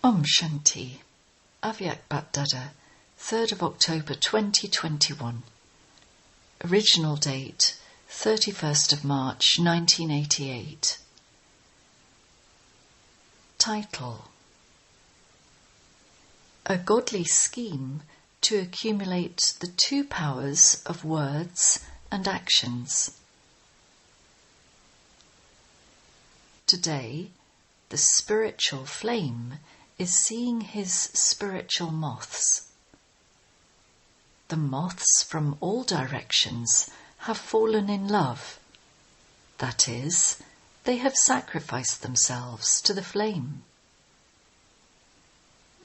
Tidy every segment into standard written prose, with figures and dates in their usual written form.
Shanti. BaapDada, 3rd of October 2021. Original date 31st of March 1988. Title: A godly scheme to accumulate the two powers of words and actions. Today, the spiritual flame is seeing his spiritual moths. The moths from all directions have fallen in love. That is, they have sacrificed themselves to the flame.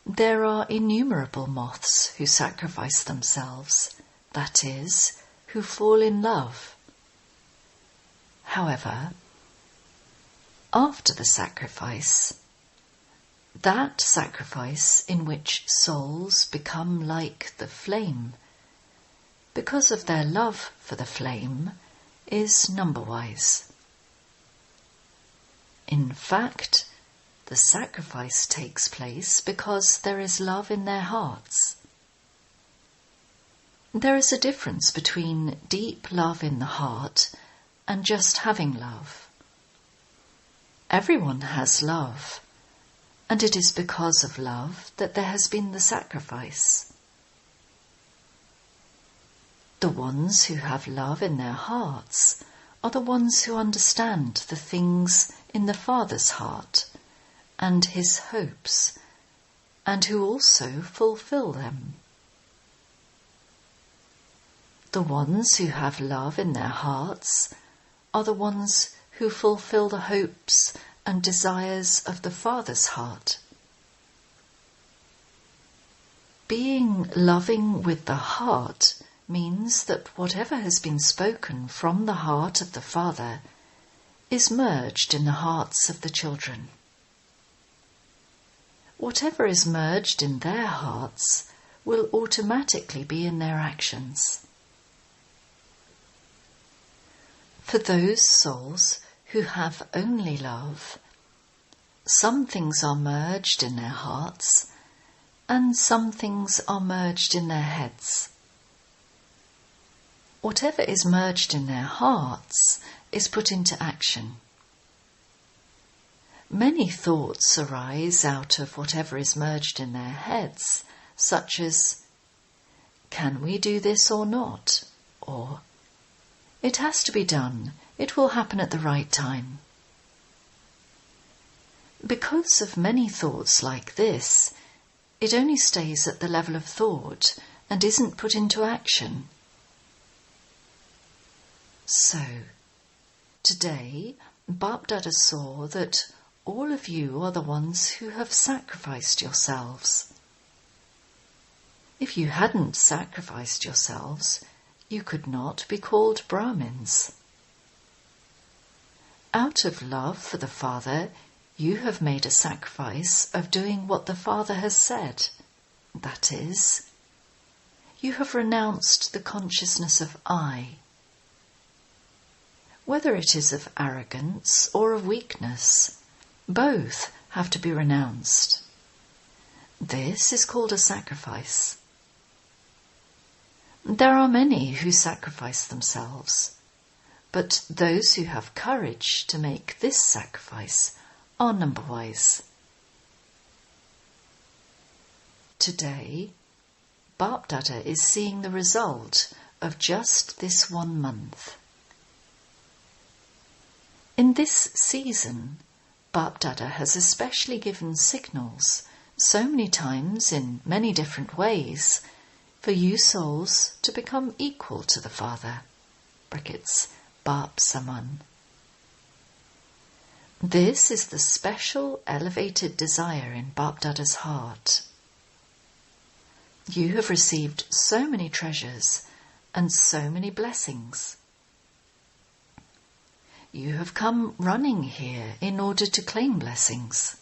There are innumerable moths who sacrifice themselves, that is, who fall in love. However, after the sacrifice, that sacrifice in which souls become like the flame, because of their love for the flame, is number-wise. In fact, the sacrifice takes place because there is love in their hearts. There is a difference between deep love in the heart and just having love. Everyone has love, and it is because of love that there has been the sacrifice. The ones who have love in their hearts are the ones who understand the things in the Father's heart and his hopes, and who also fulfill them. The ones who have love in their hearts are the ones who fulfill the hopes and desires of the Father's heart. Being loving with the heart means that whatever has been spoken from the heart of the Father is merged in the hearts of the children. Whatever is merged in their hearts will automatically be in their actions. For those souls who have only love, some things are merged in their hearts and some things are merged in their heads. Whatever is merged in their hearts is put into action. Many thoughts arise out of whatever is merged in their heads, such as, "Can we do this or not?" Or, "It has to be done. It will happen at the right time." Because of many thoughts like this, it only stays at the level of thought and isn't put into action. So, today, BaapDada saw that all of you are the ones who have sacrificed yourselves. If you hadn't sacrificed yourselves, you could not be called Brahmins. Out of love for the Father, you have made a sacrifice of doing what the Father has said. That is, you have renounced the consciousness of I. Whether it is of arrogance or of weakness, both have to be renounced. This is called a sacrifice. There are many who sacrifice themselves, but those who have courage to make this sacrifice are number-wise. Today, BaapDada is seeing the result of just this 1 month. In this season, BaapDada has especially given signals so many times in many different ways for you souls to become equal to the Father. Brackets, Baap Saman. This is the special elevated desire in BaapDada's heart. You have received so many treasures and so many blessings. You have come running here in order to claim blessings.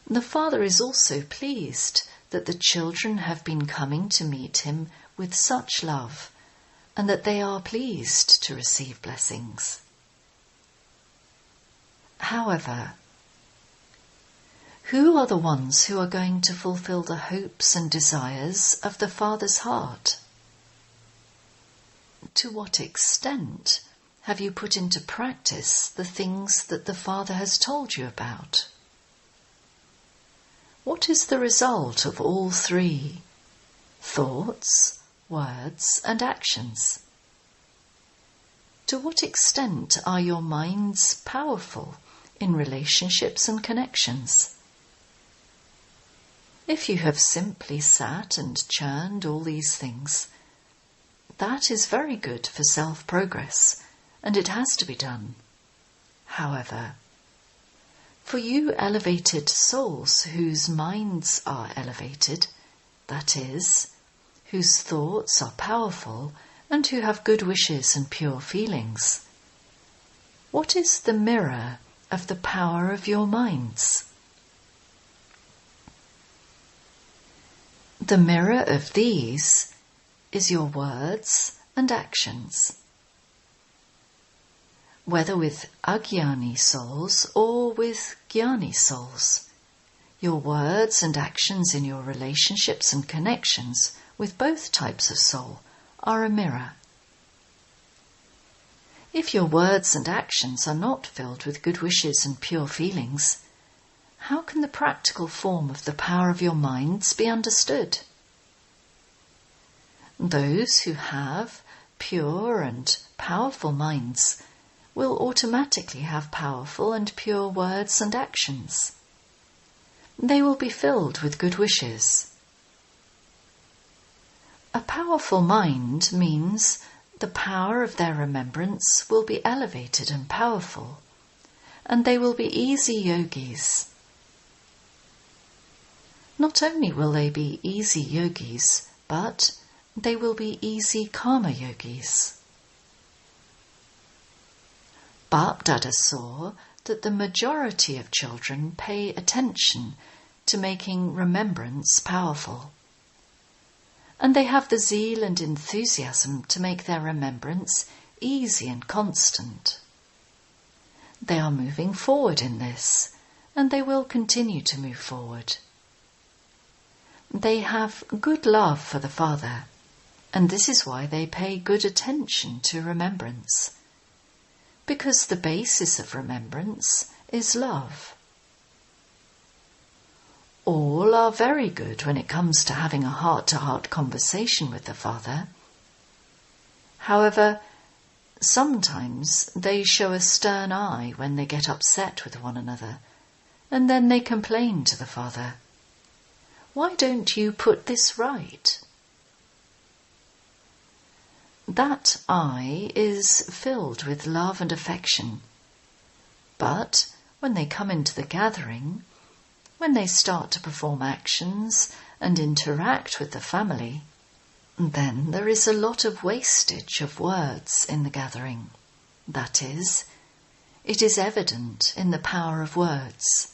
The Father is also pleased that the children have been coming to meet him with such love, and that they are pleased to receive blessings. However, Who are the ones who are going to fulfill the hopes and desires of the Father's heart? To what extent have you put into practice the things that the Father has told you about? What is the result of all three? Thoughts, words, and actions. To what extent are your minds powerful in relationships and connections? If you have simply sat and churned all these things, that is very good for self-progress, and it has to be done. However, for you elevated souls whose minds are elevated, that is, whose thoughts are powerful and who have good wishes and pure feelings, what is the mirror of the power of your minds? The mirror of these is your words and actions. Whether with agyani souls or with jnani souls, your words and actions in your relationships and connections with both types of soul are a mirror. If your words and actions are not filled with good wishes and pure feelings, how can the practical form of the power of your minds be understood? Those who have pure and powerful minds will automatically have powerful and pure words and actions. They will be filled with good wishes. A powerful mind means the power of their remembrance will be elevated and powerful, and they will be easy yogis. Not only will they be easy yogis, but they will be easy karma yogis. BaapDada saw that the majority of children pay attention to making remembrance powerful, and they have the zeal and enthusiasm to make their remembrance easy and constant. They are moving forward in this, and they will continue to move forward. They have good love for the Father, and this is why they pay good attention to remembrance, because the basis of remembrance is love. All are very good when it comes to having a heart-to-heart conversation with the Father. However, sometimes they show a stern eye when they get upset with one another, and then they complain to the Father, "Why don't you put this right?" That eye is filled with love and affection, but when they come into the gathering, when they start to perform actions and interact with the family, then there is a lot of wastage of words in the gathering. That is, it is evident in the power of words.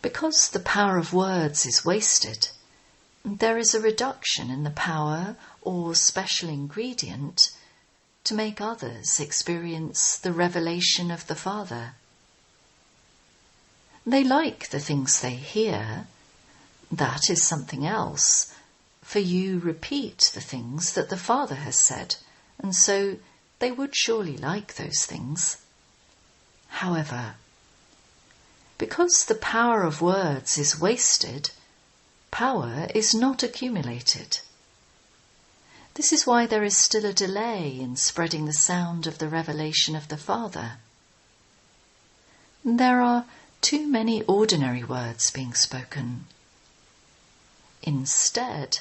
Because the power of words is wasted, there is a reduction in the power or special ingredient to make others experience the revelation of the Father. They like the things they hear. That is something else, for you repeat the things that the Father has said, and so they would surely like those things. However, because the power of words is wasted, power is not accumulated. This is why there is still a delay in spreading the sound of the revelation of the Father. There are too many ordinary words being spoken. Instead,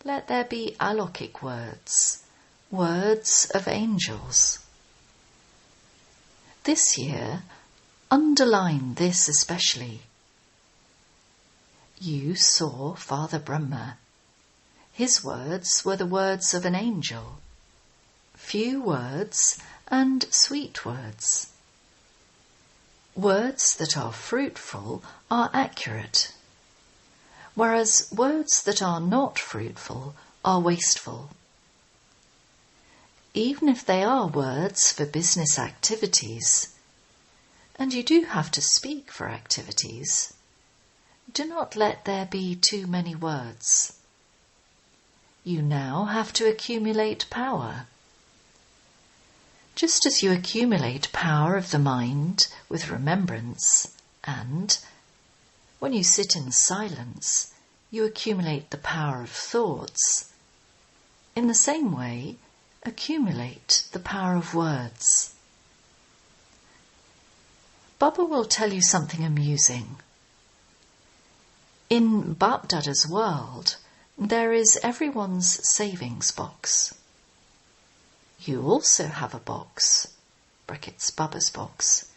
let there be alokik words, words of angels. This year, underline this especially. You saw Father Brahma. His words were the words of an angel. Few words and sweet words. Words that are fruitful are accurate, whereas words that are not fruitful are wasteful. Even if they are words for business activities, And you do have to speak for activities. Do not let there be too many words. You now have to accumulate power. Just as you accumulate power of the mind with remembrance, and when you sit in silence, you accumulate the power of thoughts, in the same way, accumulate the power of words. Baba will tell you something amusing. In BaapDada's world, there is everyone's savings box. You also have a box, brackets Baba's box,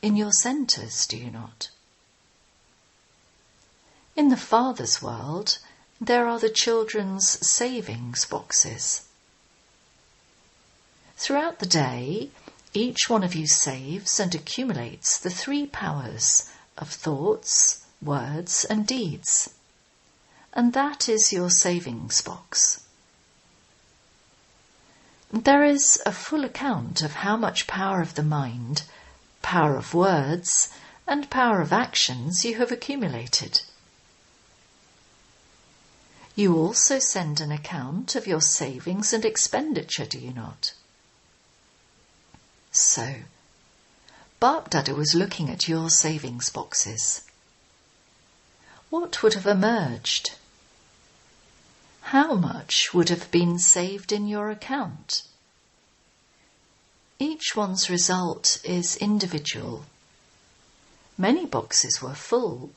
in your centres, do you not? In the Father's world, there are the children's savings boxes. Throughout the day, each one of you saves and accumulates the 3 powers of thoughts, words and deeds. And that is your savings box. There is a full account of how much power of the mind, power of words, and power of actions you have accumulated. You also send an account of your savings and expenditure, do you not? So, BaapDada was looking at your savings boxes. What would have emerged? How much would have been saved in your account? Each one's result is individual. Many boxes were full,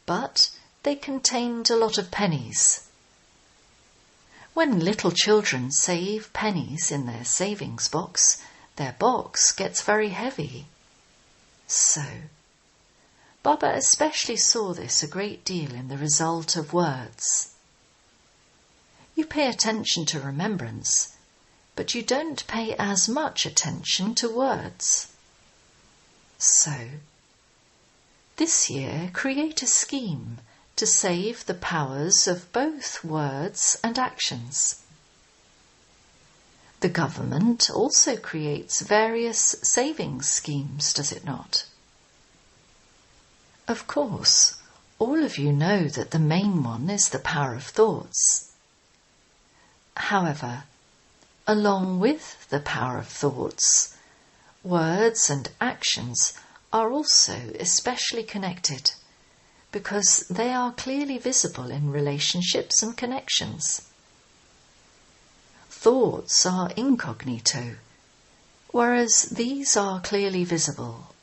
but they contained a lot of pennies. When little children save pennies in their savings box, their box gets very heavy. So, Baba especially saw this a great deal in the result of words. You pay attention to remembrance, but you don't pay as much attention to words. So, this year create a scheme to save the powers of both words and actions. The government also creates various savings schemes, does it not? Of course, all of you know that the main one is the power of thoughts. However, along with the power of thoughts, words and actions are also especially connected because they are clearly visible in relationships and connections. Thoughts are incognito, whereas these are clearly visible.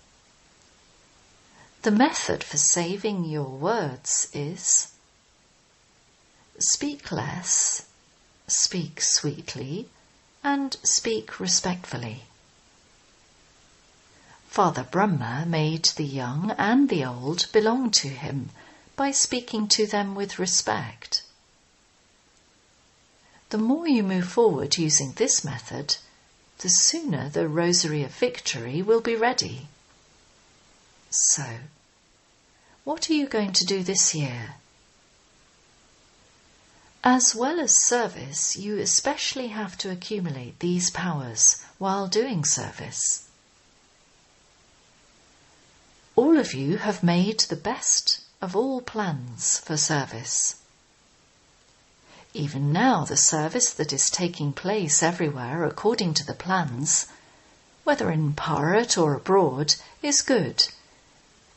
The method for saving your words is: speak less, speak sweetly, and speak respectfully. Father Brahma made the young and the old belong to him by speaking to them with respect. The more you move forward using this method, the sooner the Rosary of Victory will be ready. So, what are you going to do this year? As well as service, you especially have to accumulate these powers while doing service. All of you have made the best of all plans for service. Even now, the service that is taking place everywhere according to the plans, whether in Bharat or abroad, is good,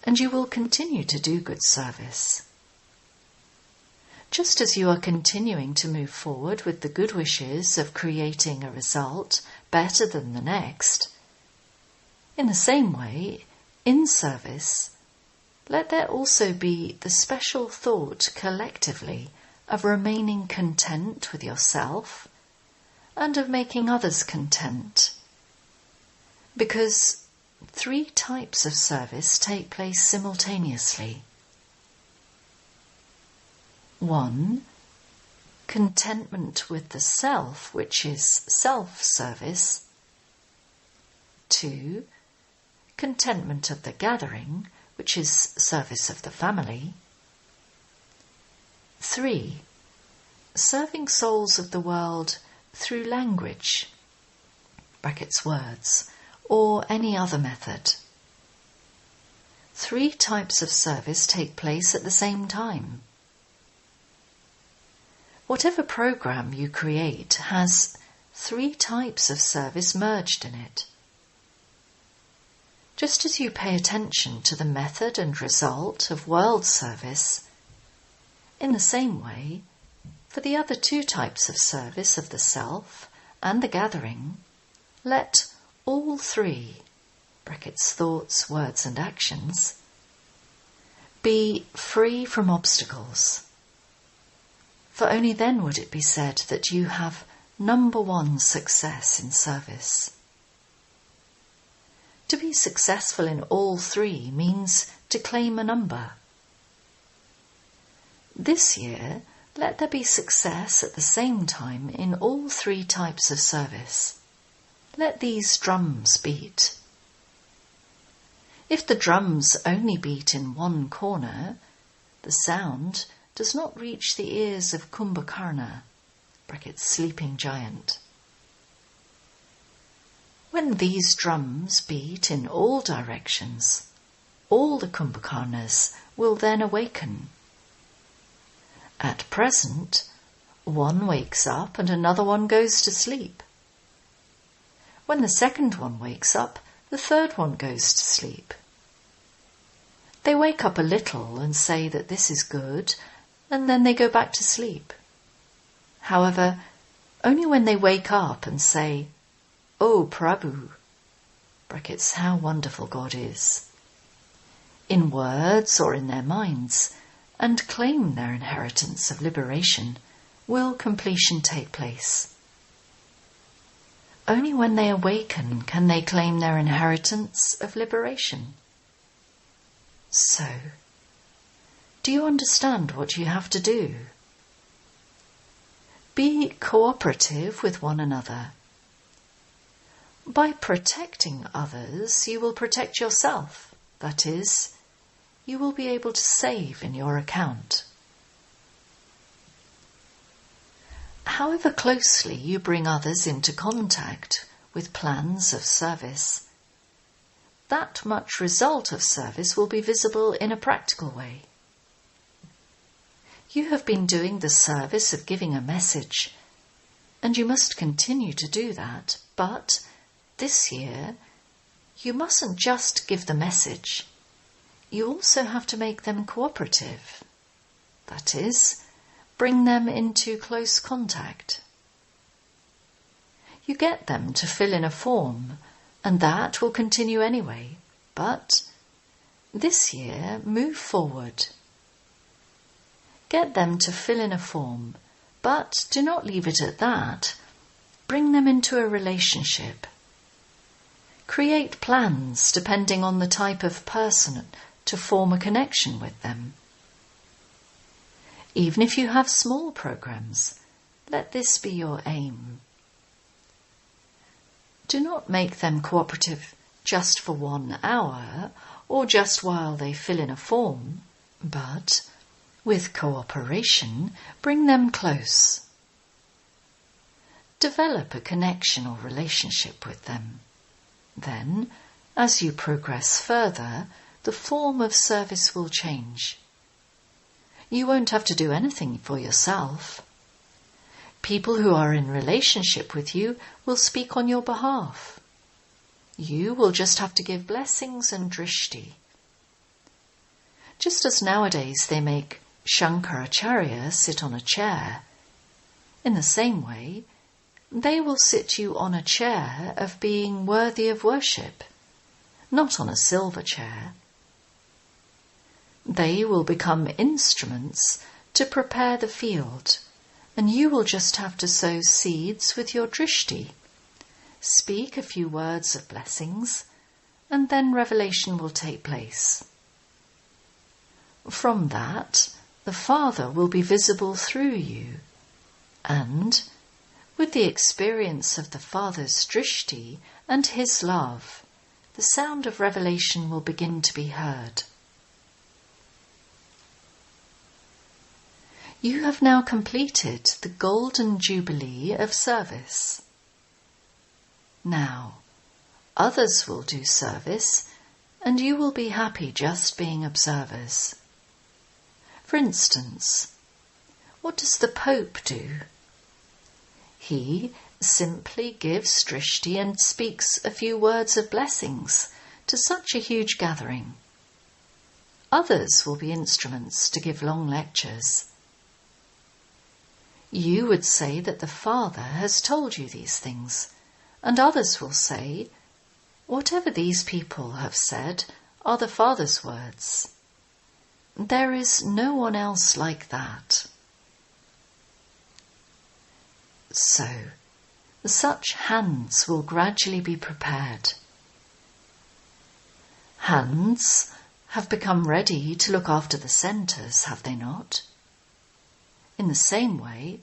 and you will continue to do good service. Just as you are continuing to move forward with the good wishes of creating a result better than the next, in the same way, in service, let there also be the special thought collectively of remaining content with yourself and of making others content. Because 3 types of service take place simultaneously. 1. Contentment with the self, which is self-service. 2. Contentment of the gathering, which is service of the family. 3. Serving souls of the world through language, brackets words, or any other method. 3 types of service take place at the same time. Whatever program you create has 3 types of service merged in it. Just as you pay attention to the method and result of world service, in the same way, for the other 2 types of service of the self and the gathering, let all 3 (thoughts, words and actions) be free from obstacles. For only then would it be said that you have number 1 success in service. To be successful in all 3 means to claim a number. This year, let there be success at the same time in all 3 types of service. Let these drums beat. If the drums only beat in one corner, the sound does not reach the ears of Kumbhakarna (sleeping giant). When these drums beat in all directions, all the Kumbhakarnas will then awaken. At present, one wakes up and another one goes to sleep. When the second one wakes up, the third one goes to sleep. They wake up a little and say that this is good, and then they go back to sleep. However, only when they wake up and say, "Oh Prabhu," (how wonderful God is), in words or in their minds, and claim their inheritance of liberation, will completion take place. Only when they awaken can they claim their inheritance of liberation. So, do you understand what you have to do? Be cooperative with one another. By protecting others, you will protect yourself. That is, you will be able to save in your account. However closely you bring others into contact with plans of service, that much result of service will be visible in a practical way. You have been doing the service of giving a message, and you must continue to do that, but this year you mustn't just give the message. You also have to make them cooperative. That is, bring them into close contact. You get them to fill in a form, and that will continue anyway. But this year, move forward. Get them to fill in a form, but do not leave it at that. Bring them into a relationship. Create plans depending on the type of person to form a connection with them. Even if you have small programs, let this be your aim. Do not make them cooperative just for 1 hour or just while they fill in a form, but with cooperation, bring them close. Develop a connection or relationship with them. Then, as you progress further, the form of service will change. You won't have to do anything for yourself. People who are in relationship with you will speak on your behalf. You will just have to give blessings and drishti. Just as nowadays they make Shankaracharya sit on a chair, in the same way, they will sit you on a chair of being worthy of worship, not on a silver chair. They will become instruments to prepare the field, and you will just have to sow seeds with your drishti, speak a few words of blessings, and then revelation will take place. From that, the Father will be visible through you, and, with the experience of the Father's drishti and His love, the sound of revelation will begin to be heard. You have now completed the golden jubilee of service. Now, others will do service and you will be happy just being observers. For instance, what does the Pope do? He simply gives drishti and speaks a few words of blessings to such a huge gathering. Others will be instruments to give long lectures. You would say that the Father has told you these things, and others will say, whatever these people have said are the Father's words. There is no one else like that. So, such hands will gradually be prepared. Hands have become ready to look after the centres, have they not? In the same way,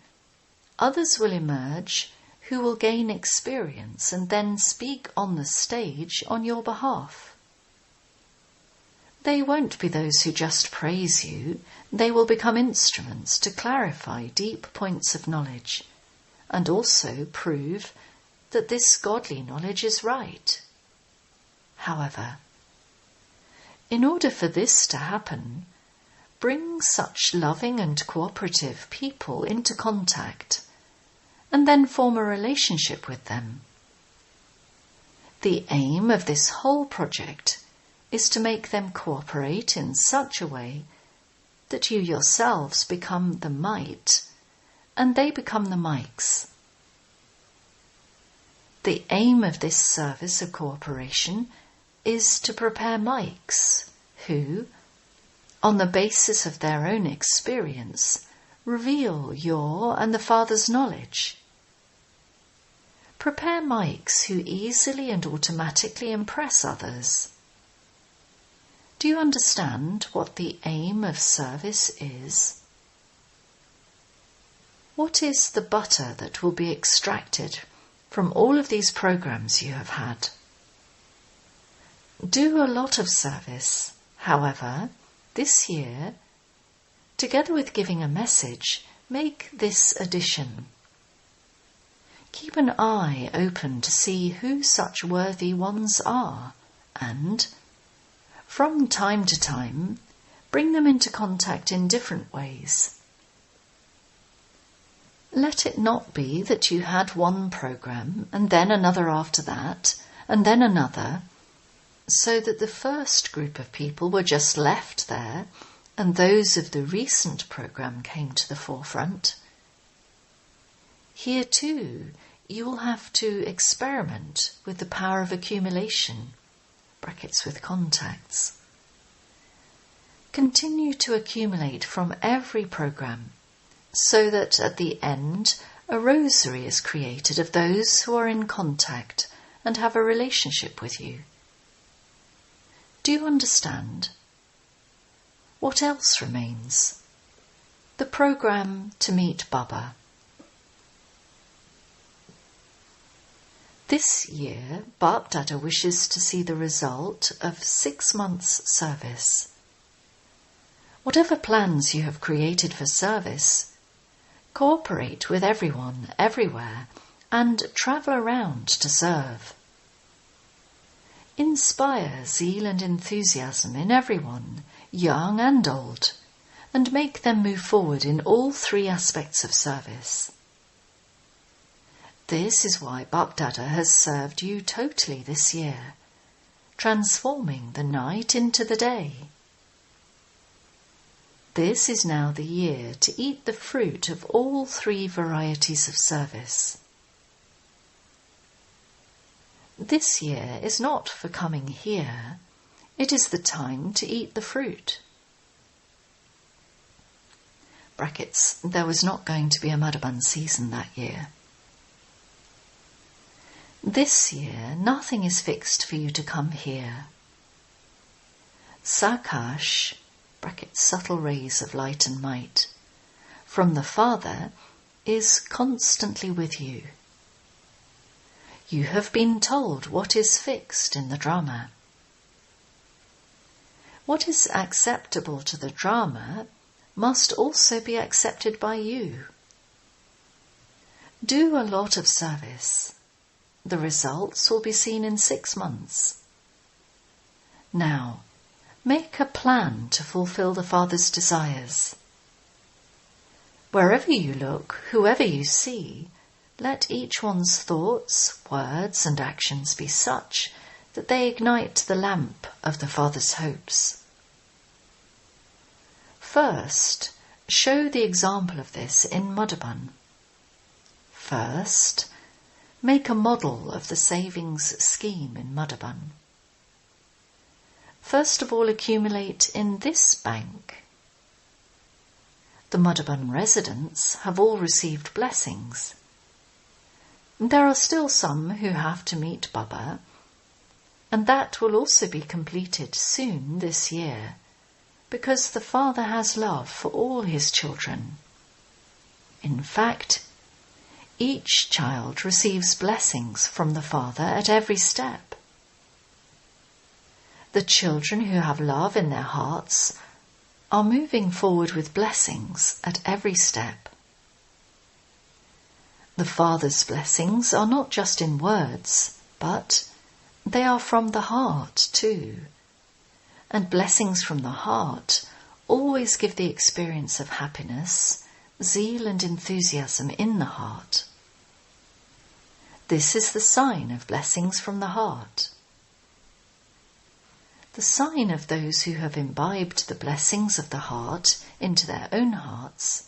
others will emerge who will gain experience and then speak on the stage on your behalf. They won't be those who just praise you, they will become instruments to clarify deep points of knowledge and also prove that this godly knowledge is right. However, in order for this to happen, bring such loving and cooperative people into contact and then form a relationship with them. The aim of this whole project is to make them cooperate in such a way that you yourselves become the might and they become the mics. The aim of this service of cooperation is to prepare mics who, on the basis of their own experience, reveal your and the Father's knowledge. Prepare mics who easily and automatically impress others. Do you understand what the aim of service is? What is the butter that will be extracted from all of these programs you have had? Do a lot of service. However, this year, together with giving a message, make this addition. Keep an eye open to see who such worthy ones are, and, from time to time, bring them into contact in different ways. Let it not be that you had one program, and then another after that, and then another, so that the first group of people were just left there, and those of the recent program came to the forefront. Here too, you will have to experiment with the power of accumulation, brackets with contacts. Continue to accumulate from every program, so that at the end a rosary is created of those who are in contact and have a relationship with you. Do you understand? What else remains? The program to meet Baba. This year, BaapDada wishes to see the result of 6 months' service. Whatever plans you have created for service, cooperate with everyone, everywhere, and travel around to serve. Inspire zeal and enthusiasm in everyone, young and old, and make them move forward in all 3 aspects of service. This is why BaapDada has served you totally this year, transforming the night into the day. This is now the year to eat the fruit of all 3 varieties of service. This year is not for coming here, it is the time to eat the fruit. Brackets, there was not going to be a Madhaban season that year. This year, nothing is fixed for you to come here. Sakash, brackets, subtle rays of light and might, from the Father is constantly with you. You have been told what is fixed in the drama. What is acceptable to the drama must also be accepted by you. Do a lot of service. The results will be seen in 6 months. Now, make a plan to fulfill the Father's desires. Wherever you look, whoever you see, let each one's thoughts, words and actions be such that they ignite the lamp of the Father's hopes. First, show the example of this in Madhavan. First, make a model of the savings scheme in Madhavan. First of all, accumulate in this bank. The Madhavan residents have all received blessings. There are still some who have to meet Baba, and that will also be completed soon this year, because the Father has love for all his children. In fact, each child receives blessings from the Father at every step. The children who have love in their hearts are moving forward with blessings at every step. The Father's blessings are not just in words, but they are from the heart too. And blessings from the heart always give the experience of happiness, zeal and enthusiasm in the heart. This is the sign of blessings from the heart. The sign of those who have imbibed the blessings of the heart into their own hearts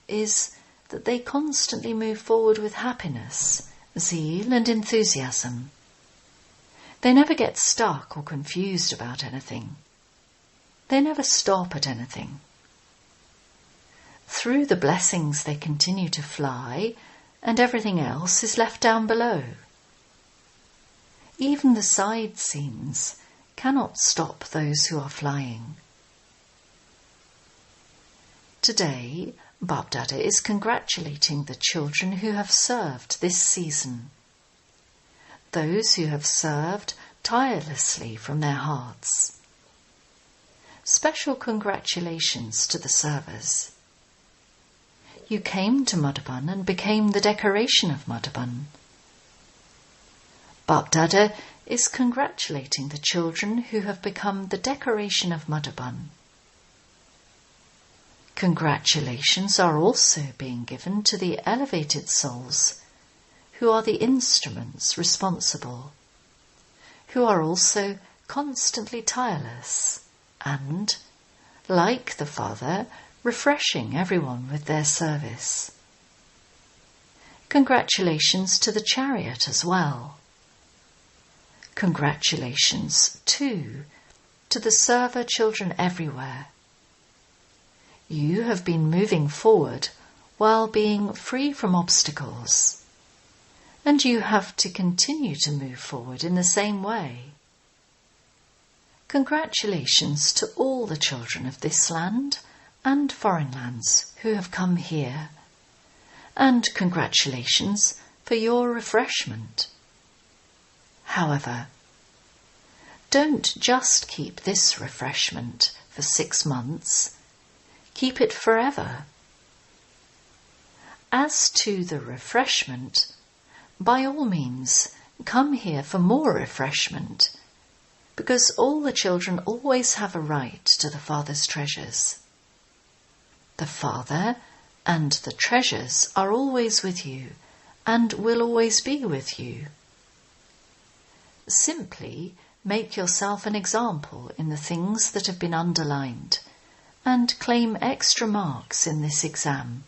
is that they constantly move forward with happiness, zeal and enthusiasm. They never get stuck or confused about anything. They never stop at anything. Through the blessings they continue to fly, and everything else is left down below. Even the side scenes cannot stop those who are flying. Today, BaapDada is congratulating the children who have served this season. Those who have served tirelessly from their hearts. Special congratulations to the servers. You came to Madhavan and became the decoration of Madhavan. BaapDada is congratulating the children who have become the decoration of Madhavan. Congratulations are also being given to the elevated souls who are the instruments responsible, who are also constantly tireless and, like the Father, refreshing everyone with their service. Congratulations to the chariot as well. Congratulations, too, to the server children everywhere. You have been moving forward while being free from obstacles, and you have to continue to move forward in the same way. Congratulations to all the children of this land and foreign lands who have come here, and congratulations for your refreshment. However, don't just keep this refreshment for 6 months, keep it forever. As to the refreshment, by all means come here for more refreshment, because all the children always have a right to the Father's treasures. The Father and the treasures are always with you and will always be with you. Simply make yourself an example in the things that have been underlined and claim extra marks in this exam.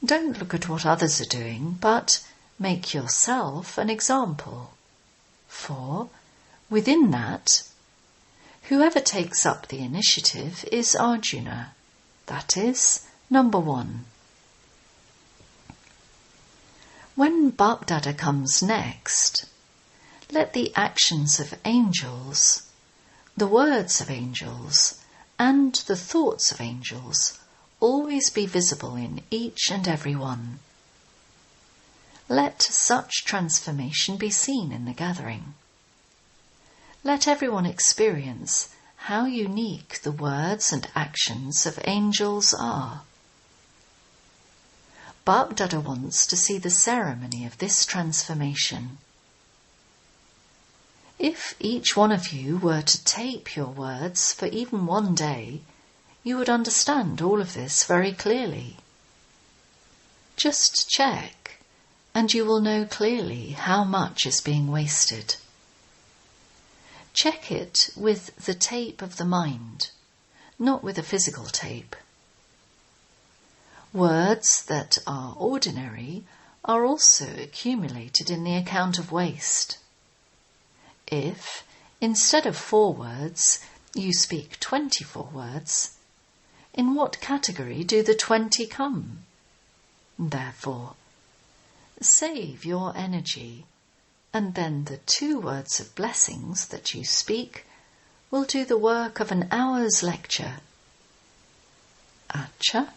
Don't look at what others are doing, but make yourself an example. For, within that, whoever takes up the initiative is Arjuna, that is, number 1. When BaapDada comes next, let the actions of angels, the words of angels, and the thoughts of angels always be visible in each and every one. Let such transformation be seen in the gathering. Let everyone experience how unique the words and actions of angels are. BaapDada wants to see the ceremony of this transformation. If each one of you were to tape your words for even one day, you would understand all of this very clearly. Just check, and you will know clearly how much is being wasted. Check it with the tape of the mind, not with a physical tape. Words that are ordinary are also accumulated in the account of waste. If, instead of 4 words, you speak 24 words, in what category do the 20 come? Therefore, save your energy, and then the 2 words of blessings that you speak will do the work of an hour's lecture. Acha.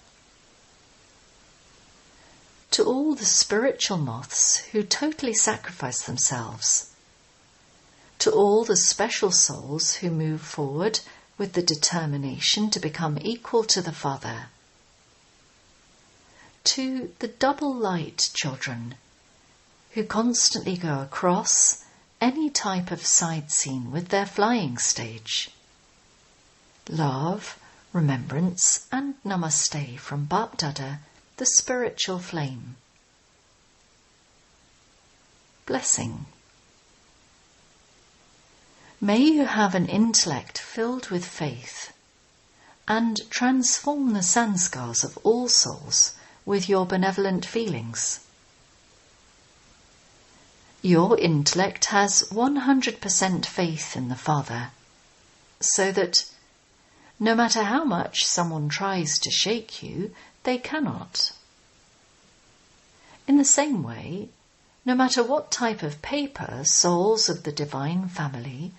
To all the spiritual moths who totally sacrifice themselves, to all the special souls who move forward with the determination to become equal to the Father, to the double light children who constantly go across any type of side scene with their flying stage. Love, remembrance and namaste from BaapDada, the spiritual flame. Blessing. May you have an intellect filled with faith and transform the sanskars of all souls with your benevolent feelings. Your intellect has 100% faith in the Father, so that no matter how much someone tries to shake you, they cannot. In the same way, no matter what type of paper souls of the divine family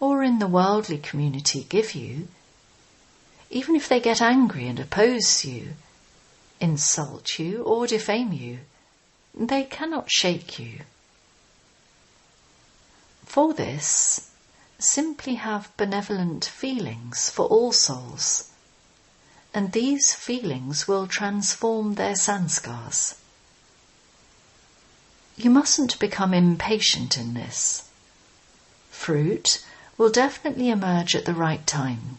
or in the worldly community give you, even if they get angry and oppose you, insult you or defame you, they cannot shake you. For this, simply have benevolent feelings for all souls, and these feelings will transform their sanskars. You mustn't become impatient in this. Fruit will definitely emerge at the right time.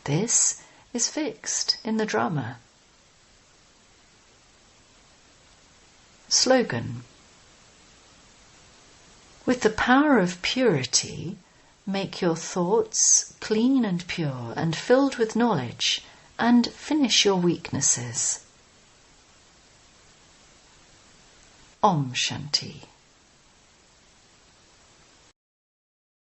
This is fixed in the drama. Slogan. With the power of purity, make your thoughts clean and pure and filled with knowledge, and finish your weaknesses. Om Shanti.